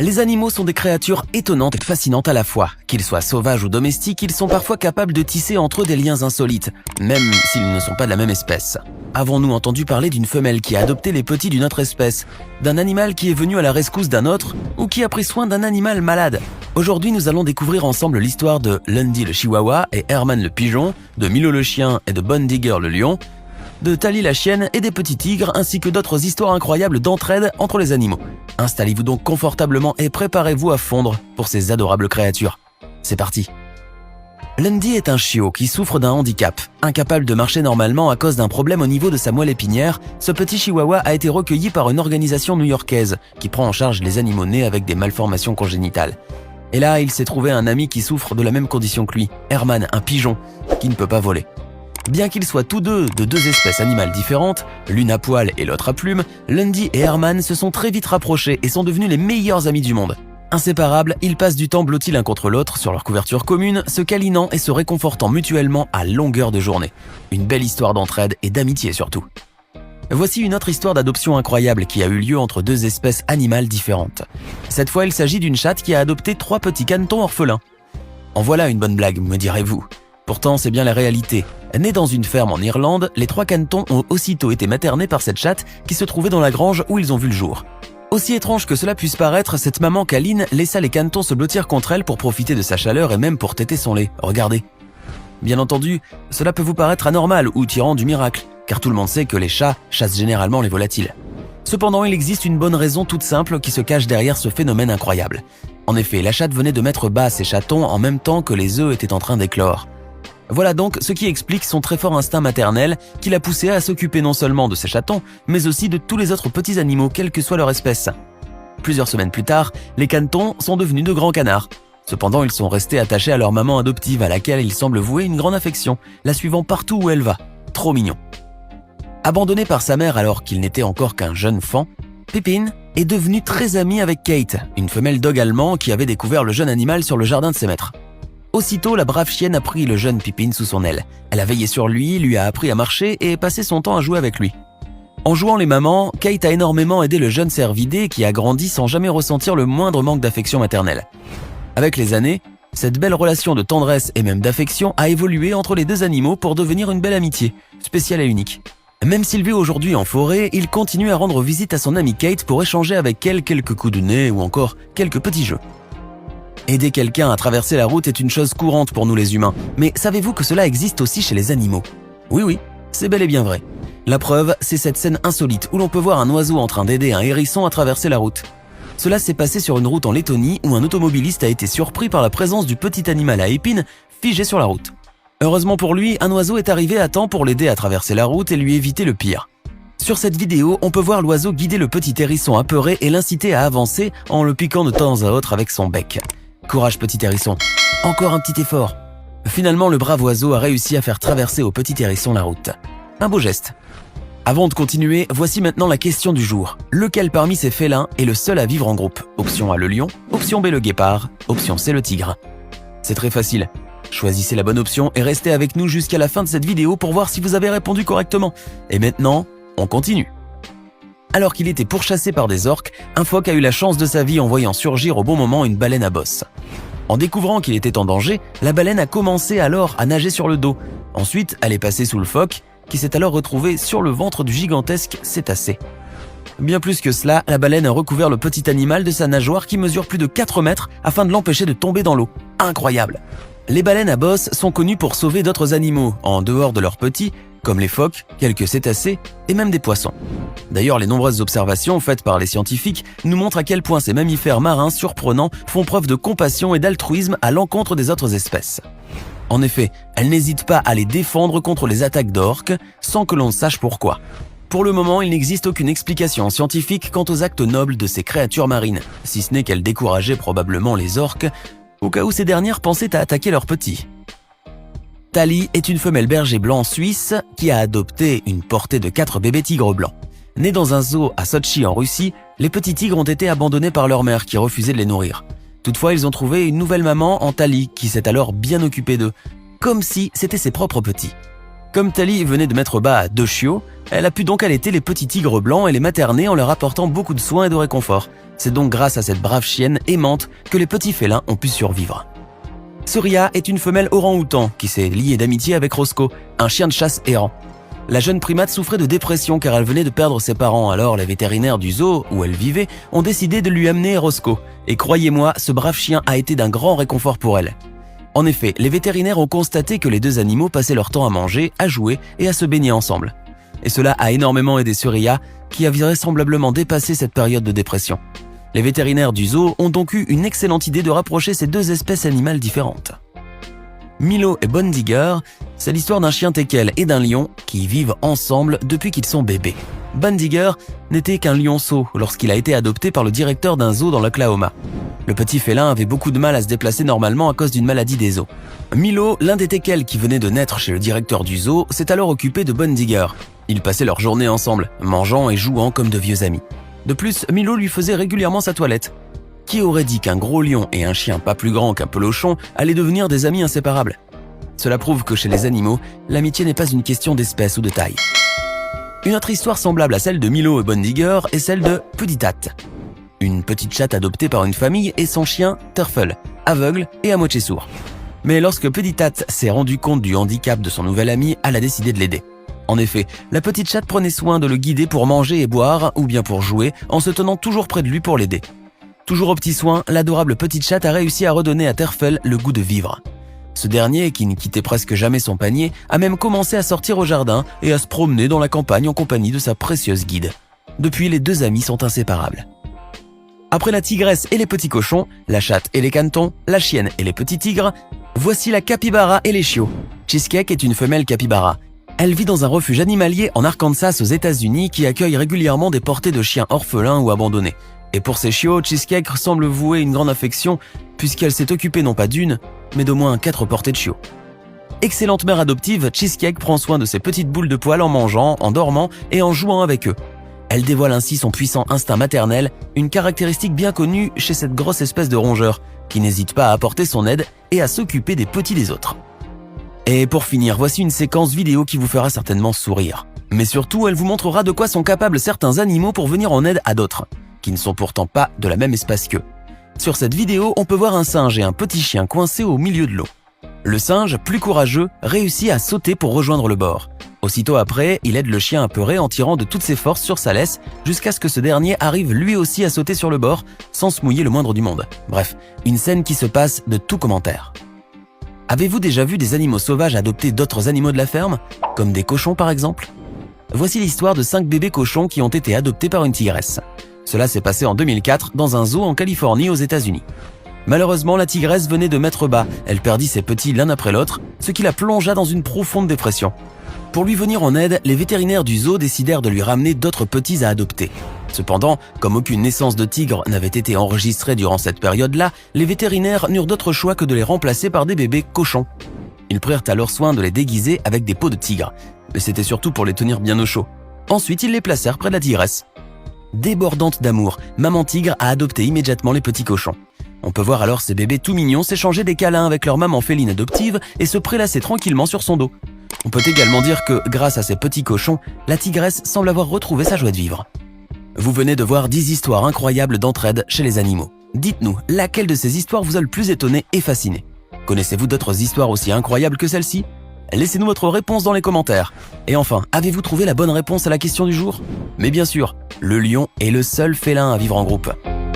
Les animaux sont des créatures étonnantes et fascinantes à la fois. Qu'ils soient sauvages ou domestiques, ils sont parfois capables de tisser entre eux des liens insolites, même s'ils ne sont pas de la même espèce. Avons-nous entendu parler d'une femelle qui a adopté les petits d'une autre espèce, d'un animal qui est venu à la rescousse d'un autre, ou qui a pris soin d'un animal malade? Aujourd'hui, nous allons découvrir ensemble l'histoire de Lundy le chihuahua et Herman le pigeon, de Milo le chien et de Bon Digger le lion, de Tally la chienne et des petits tigres, ainsi que d'autres histoires incroyables d'entraide entre les animaux. Installez-vous donc confortablement et préparez-vous à fondre pour ces adorables créatures. C'est parti. Lundy est un chiot qui souffre d'un handicap. Incapable de marcher normalement à cause d'un problème au niveau de sa moelle épinière, ce petit chihuahua a été recueilli par une organisation new-yorkaise qui prend en charge les animaux nés avec des malformations congénitales. Et là, il s'est trouvé un ami qui souffre de la même condition que lui, Herman, un pigeon, qui ne peut pas voler. Bien qu'ils soient tous deux de deux espèces animales différentes, l'une à poil et l'autre à plumes, Lundy et Herman se sont très vite rapprochés et sont devenus les meilleurs amis du monde. Inséparables, ils passent du temps blottis l'un contre l'autre sur leur couverture commune, se câlinant et se réconfortant mutuellement à longueur de journée. Une belle histoire d'entraide et d'amitié surtout. Voici une autre histoire d'adoption incroyable qui a eu lieu entre deux espèces animales différentes. Cette fois, il s'agit d'une chatte qui a adopté 3 petits canetons orphelins. En voilà une bonne blague, me direz-vous. Pourtant, c'est bien la réalité. Nés dans une ferme en Irlande, les 3 canetons ont aussitôt été maternés par cette chatte qui se trouvait dans la grange où ils ont vu le jour. Aussi étrange que cela puisse paraître, cette maman câline laissa les canetons se blottir contre elle pour profiter de sa chaleur et même pour téter son lait. Regardez. Bien entendu, cela peut vous paraître anormal ou tirant du miracle, car tout le monde sait que les chats chassent généralement les volatiles. Cependant, il existe une bonne raison toute simple qui se cache derrière ce phénomène incroyable. En effet, la chatte venait de mettre bas ses chatons en même temps que les œufs étaient en train d'éclore. Voilà donc ce qui explique son très fort instinct maternel qui l'a poussé à s'occuper non seulement de ses chatons, mais aussi de tous les autres petits animaux, quelle que soit leur espèce. Plusieurs semaines plus tard, les canetons sont devenus de grands canards. Cependant, ils sont restés attachés à leur maman adoptive à laquelle ils semblent vouer une grande affection, la suivant partout où elle va. Trop mignon. Abandonné par sa mère alors qu'il n'était encore qu'un jeune faon, Pippin est devenu très ami avec Kate, une femelle dog allemand qui avait découvert le jeune animal sur le jardin de ses maîtres. Aussitôt, la brave chienne a pris le jeune Pippin sous son aile. Elle a veillé sur lui a appris à marcher et passé son temps à jouer avec lui. En jouant les mamans, Kate a énormément aidé le jeune cervidé qui a grandi sans jamais ressentir le moindre manque d'affection maternelle. Avec les années, cette belle relation de tendresse et même d'affection a évolué entre les deux animaux pour devenir une belle amitié, spéciale et unique. Même s'il vit aujourd'hui en forêt, il continue à rendre visite à son amie Kate pour échanger avec elle quelques coups de nez ou encore quelques petits jeux. Aider quelqu'un à traverser la route est une chose courante pour nous les humains, mais savez-vous que cela existe aussi chez les animaux? Oui, c'est bel et bien vrai. La preuve, c'est cette scène insolite où l'on peut voir un oiseau en train d'aider un hérisson à traverser la route. Cela s'est passé sur une route en Lettonie où un automobiliste a été surpris par la présence du petit animal à épines figé sur la route. Heureusement pour lui, un oiseau est arrivé à temps pour l'aider à traverser la route et lui éviter le pire. Sur cette vidéo, on peut voir l'oiseau guider le petit hérisson apeuré et l'inciter à avancer en le piquant de temps à autre avec son bec. Courage petit hérisson, encore un petit effort. Finalement, le brave oiseau a réussi à faire traverser au petit hérisson la route. Un beau geste. Avant de continuer, voici maintenant la question du jour. Lequel parmi ces félins est le seul à vivre en groupe? Option A le lion, option B le guépard, option C le tigre. C'est très facile. Choisissez la bonne option et restez avec nous jusqu'à la fin de cette vidéo pour voir si vous avez répondu correctement. Et maintenant, on continue. Alors qu'il était pourchassé par des orques, un phoque a eu la chance de sa vie en voyant surgir au bon moment une baleine à bosse. En découvrant qu'il était en danger, la baleine a commencé alors à nager sur le dos. Ensuite, elle est passée sous le phoque, qui s'est alors retrouvé sur le ventre du gigantesque cétacé. Bien plus que cela, la baleine a recouvert le petit animal de sa nageoire qui mesure plus de 4 mètres afin de l'empêcher de tomber dans l'eau. Incroyable! Les baleines à bosse sont connues pour sauver d'autres animaux, en dehors de leurs petits, comme les phoques, quelques cétacés et même des poissons. D'ailleurs, les nombreuses observations faites par les scientifiques nous montrent à quel point ces mammifères marins surprenants font preuve de compassion et d'altruisme à l'encontre des autres espèces. En effet, elles n'hésitent pas à les défendre contre les attaques d'orques sans que l'on ne sache pourquoi. Pour le moment, il n'existe aucune explication scientifique quant aux actes nobles de ces créatures marines, si ce n'est qu'elles décourageaient probablement les orques, au cas où ces dernières pensaient à attaquer leurs petits. Tally est une femelle berger blanc suisse qui a adopté une portée de 4 bébés tigres blancs. Nés dans un zoo à Sotchi en Russie, les petits tigres ont été abandonnés par leur mère qui refusait de les nourrir. Toutefois, ils ont trouvé une nouvelle maman en Tally qui s'est alors bien occupée d'eux, comme si c'était ses propres petits. Comme Tally venait de mettre bas à 2 chiots, elle a pu donc allaiter les petits tigres blancs et les materner en leur apportant beaucoup de soins et de réconfort. C'est donc grâce à cette brave chienne aimante que les petits félins ont pu survivre. Surya est une femelle orang-outan qui s'est liée d'amitié avec Roscoe, un chien de chasse errant. La jeune primate souffrait de dépression car elle venait de perdre ses parents, alors les vétérinaires du zoo où elle vivait ont décidé de lui amener Roscoe. Et croyez-moi, ce brave chien a été d'un grand réconfort pour elle. En effet, les vétérinaires ont constaté que les deux animaux passaient leur temps à manger, à jouer et à se baigner ensemble. Et cela a énormément aidé Surya, qui a vraisemblablement dépassé cette période de dépression. Les vétérinaires du zoo ont donc eu une excellente idée de rapprocher ces deux espèces animales différentes. Milo et Bondigger, c'est l'histoire d'un chien teckel et d'un lion qui vivent ensemble depuis qu'ils sont bébés. Bondigger n'était qu'un lionceau lorsqu'il a été adopté par le directeur d'un zoo dans l'Oklahoma. Le petit félin avait beaucoup de mal à se déplacer normalement à cause d'une maladie des os. Milo, l'un des teckels qui venait de naître chez le directeur du zoo, s'est alors occupé de Bondigger. Ils passaient leur journée ensemble, mangeant et jouant comme de vieux amis. De plus, Milo lui faisait régulièrement sa toilette. Qui aurait dit qu'un gros lion et un chien pas plus grand qu'un pelochon allaient devenir des amis inséparables? Cela prouve que chez les animaux, l'amitié n'est pas une question d'espèce ou de taille. Une autre histoire semblable à celle de Milo et Bondigger est celle de Puditat, une petite chatte adoptée par une famille et son chien Turfle, aveugle et à moitié sourd. Mais lorsque Puditat s'est rendu compte du handicap de son nouvel ami, elle a décidé de l'aider. En effet, la petite chatte prenait soin de le guider pour manger et boire, ou bien pour jouer, en se tenant toujours près de lui pour l'aider. Toujours aux petits soins, l'adorable petite chatte a réussi à redonner à Turfle le goût de vivre. Ce dernier, qui ne quittait presque jamais son panier, a même commencé à sortir au jardin et à se promener dans la campagne en compagnie de sa précieuse guide. Depuis, les deux amis sont inséparables. Après la tigresse et les petits cochons, la chatte et les canetons, la chienne et les petits tigres, voici la capybara et les chiots. Cheesecake est une femelle capybara. Elle vit dans un refuge animalier en Arkansas aux États-Unis qui accueille régulièrement des portées de chiens orphelins ou abandonnés. Et pour ces chiots, Cheesecake semble vouer une grande affection puisqu'elle s'est occupée non pas d'une, mais d'au moins 4 portées de chiots. Excellente mère adoptive, Cheesecake prend soin de ses petites boules de poils en mangeant, en dormant et en jouant avec eux. Elle dévoile ainsi son puissant instinct maternel, une caractéristique bien connue chez cette grosse espèce de rongeur, qui n'hésite pas à apporter son aide et à s'occuper des petits des autres. Et pour finir, voici une séquence vidéo qui vous fera certainement sourire. Mais surtout, elle vous montrera de quoi sont capables certains animaux pour venir en aide à d'autres, qui ne sont pourtant pas de la même espèce qu'eux. Sur cette vidéo, on peut voir un singe et un petit chien coincés au milieu de l'eau. Le singe, plus courageux, réussit à sauter pour rejoindre le bord. Aussitôt après, il aide le chien apeuré en tirant de toutes ses forces sur sa laisse jusqu'à ce que ce dernier arrive lui aussi à sauter sur le bord sans se mouiller le moindre du monde. Bref, une scène qui se passe de tout commentaire. Avez-vous déjà vu des animaux sauvages adopter d'autres animaux de la ferme, comme des cochons par exemple? Voici l'histoire de 5 bébés cochons qui ont été adoptés par une tigresse. Cela s'est passé en 2004 dans un zoo en Californie aux États-Unis. Malheureusement, la tigresse venait de mettre bas, elle perdit ses petits l'un après l'autre, ce qui la plongea dans une profonde dépression. Pour lui venir en aide, les vétérinaires du zoo décidèrent de lui ramener d'autres petits à adopter. Cependant, comme aucune naissance de tigre n'avait été enregistrée durant cette période-là, les vétérinaires n'eurent d'autre choix que de les remplacer par des bébés cochons. Ils prirent alors soin de les déguiser avec des peaux de tigre, mais c'était surtout pour les tenir bien au chaud. Ensuite, ils les placèrent près de la tigresse. Débordante d'amour, maman tigre a adopté immédiatement les petits cochons. On peut voir alors ces bébés tout mignons s'échanger des câlins avec leur maman féline adoptive et se prélasser tranquillement sur son dos. On peut également dire que, grâce à ces petits cochons, la tigresse semble avoir retrouvé sa joie de vivre. Vous venez de voir 10 histoires incroyables d'entraide chez les animaux. Dites-nous, laquelle de ces histoires vous a le plus étonné et fasciné? Connaissez-vous d'autres histoires aussi incroyables que celle-ci? Laissez-nous votre réponse dans les commentaires. Et enfin, avez-vous trouvé la bonne réponse à la question du jour? Mais bien sûr, le lion est le seul félin à vivre en groupe.